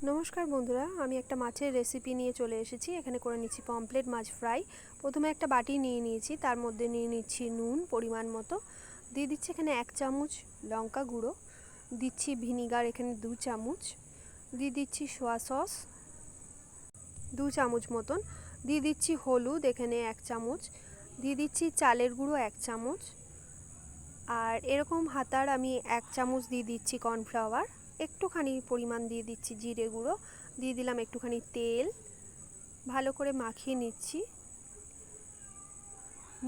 নমস্কার বন্ধুরা, আমি একটা মাছের রেসিপি নিয়ে চলে এসেছি। এখানে করে নিচ্ছি পমফ্রেট মাছ ফ্রাই। প্রথমে একটা বাটি নিয়ে নিয়েছি, তার মধ্যে নিয়ে নিচ্ছি নুন পরিমাণ মতো, দিয়ে দিচ্ছি এখানে 1 চামচ লঙ্কা গুঁড়ো, দিচ্ছি ভিনিগার এখানে 2 চামচ, দিয়ে দিচ্ছি সোয়া সস 2 চামচ মতন, দিয়ে দিচ্ছি হলুদ এখানে 1 চামচ, দিয়ে দিচ্ছি চালের গুঁড়ো 1 চামচ, আর এরকম হাতার আমি 1 চামচ দিয়ে দিচ্ছি কর্নফ্লাওয়ার, একটুখানি পরিমাণ দিয়ে দিচ্ছি জিরে গুঁড়ো, দিয়ে দিলাম একটুখানি তেল, ভালো করে মাখিয়ে নিচ্ছি।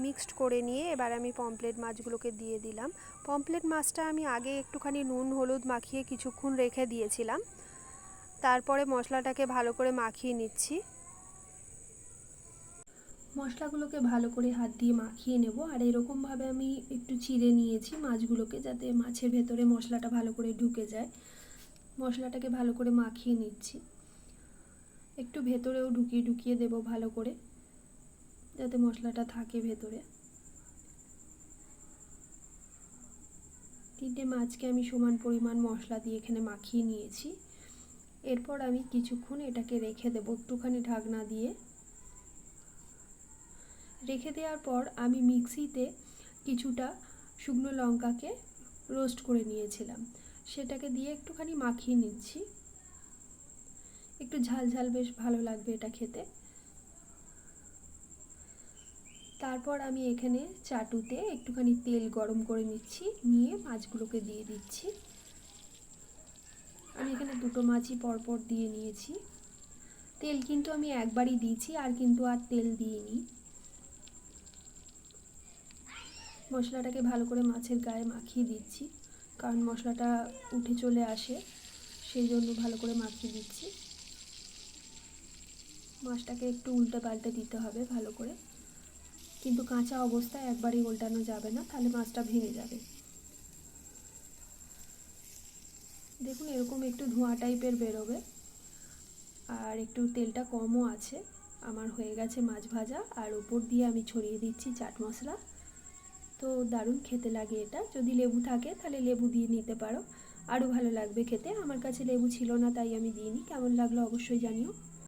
মিক্সড করে নিয়ে এবার আমি পমফ্রেট মাছগুলোকে দিয়ে দিলাম। পমফ্রেট মাছটা আমি আগে একটুখানি নুন হলুদ মাখিয়ে কিছুক্ষণ রেখে দিয়েছিলাম, তারপরে মশলাটাকে ভালো করে মাখিয়ে নিচ্ছি। মশলাগুলোকে ভালো করে হাত দিয়ে মাখিয়ে নেব, আর এরকমভাবে আমি একটু চিড়ে নিয়েছি মাছগুলোকে, যাতে মাছের ভেতরে মশলাটা ভালো করে ঢুকে যায়। মশলাটাকে ভালো করে মাখিয়ে নিচ্ছি, একটু ভেতরেও ঢুকিয়ে ঢুকিয়ে দেব ভালো করে, যাতে মশলাটা থাকে ভেতরে। 3টে মাছকে আমি সমান পরিমাণ মশলা দিয়ে এখানে মাখিয়ে নিয়েছি। এরপর আমি কিছুক্ষণ এটাকে রেখে দেব একটুখানি ঢাকনা দিয়ে। রেখে দেওয়ার পর আমি মিক্সিতে কিছুটা শুকনো লঙ্কাকে রোস্ট করে নিয়েছিলাম, সেটাকে দিয়ে একটুখানি মাখিয়ে নিচ্ছি। একটু ঝাল ঝাল বেশ ভালো লাগবে এটা খেতে। তারপর আমি এখানে চাটুতে একটুখানি তেল গরম করে নিচ্ছি, নিয়ে মাছগুলোকে দিয়ে দিচ্ছি। আমি এখানে 2টো মাছই পরপর দিয়ে নিয়েছি। তেল কিন্তু আমি একবারই দিয়েছি, আর কিন্তু আর তেল দিইনি। মশলাটাকে ভালো করে মাছের গায়ে মাখিয়ে দিচ্ছি, কারণ মশলাটা উঠে চলে আসে, সেই জন্য ভালো করে মাখিয়ে দিচ্ছি। মাছটাকে একটু উল্টে পাল্টে দিতে হবে ভালো করে, কিন্তু কাঁচা অবস্থায় একবারই উল্টানো যাবে না, তাহলে মাছটা ভেঙে যাবে। দেখুন এরকম একটু ধোঁয়া টাইপের বেরোবে, আর একটু তেলটা কমও আছে। আমার হয়ে গেছে মাছ ভাজা, আর উপর দিয়ে আমি ছড়িয়ে দিচ্ছি চাট মশলা। তো দারুণ খেতে লাগে এটা। যদি লেবু থাকে তাহলে লেবু দিয়ে নিতে পারো, আরও ভালো লাগবে খেতে। আমার কাছে লেবু ছিল না, তাই আমি দিইনি। কেমন লাগলো অবশ্যই জানিও।